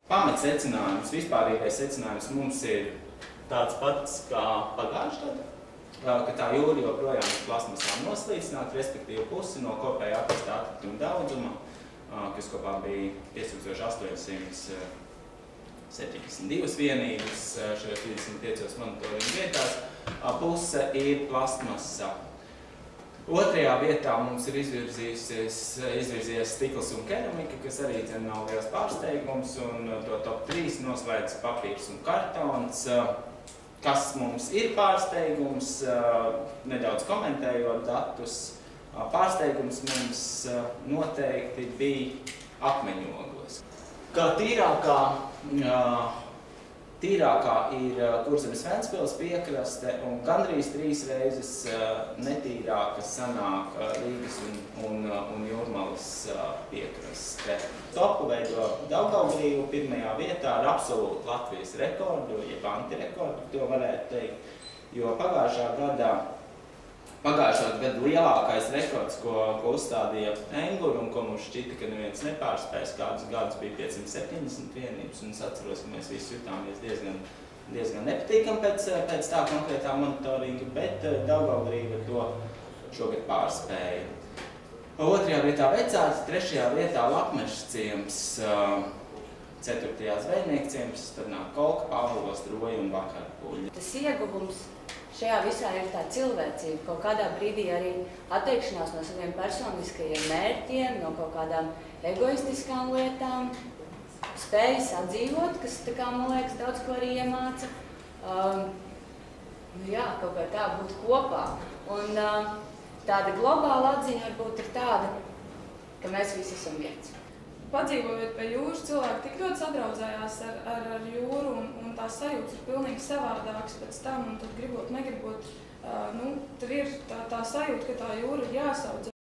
Pamatsecinājums, vispārīgais secinājums mums ir tāds pats kā pagājušajā gadā, ka tā jūra joprojām ir plasmasā noslīcināta, respektīvi pusi no kopējā apasta atkrituma daudzuma, kas kopā bija 5872 vienības šajos 35 monitoringa vietās, puse ir plasmasa. Otrajā vietā mums ir izvirzījies stikls un keramika, kas arī nav liels pārsteigums, un to top 3 noslēdz papīrs un kartons. Kas mums ir pārsteigums, nedaudz komentējot datus, pārsteigums mums noteikti bija akmeņogos. Kā tīrākā ir Kurzemes Ventspils piekraste, un gandrīz 3 reizes netīrāka sanāk Rīgas un Jūrmalas piekraste. Topu veido Daugavgrīva pirmajā vietā ar absolūtu Latvijas rekordu, jeb antirekordu, to varētu teikt, jo pagājušā gada lielākais rekords, ko uzstādīja Engur un ko mums šķita, ka neviens nepārspēs, kādus gadus bija 570 vienības, un es atceros, ka mēs visi jutāmies diezgan nepatīkami pēc tā konkrētā monitoringa, bet Daugavgrīva to šogad pārspēja. Otrajā vietā Vecāts, trešajā vietā Lapmešas ciems, ceturtajā Zvejnieka ciems, tad nāk Kolka, Pāvilos, Roja un Vakarpuļa. Tas ieguvums šajā visā ir tā cilvēcība, kaut kādā brīdī arī atteikšanās no saviem personiskajiem mērķiem, no kaut kādām egoistiskām lietām, spēja sadzīvot, kas, man liekas, daudz ko arī iemāca. Kaut kā tā būt kopā. Un tāda globāla atziņa varbūt ir tāda, ka mēs visi esam viens. Padzīvojot pie jūras, cilvēki tik ļoti sadraudzējās ar jūru, un tās sajūtas ir pilnīgi savādākas pēc tam, un tad gribot, negribot, tur ir tā sajūta, ka tā jūra ir jāsaudzē.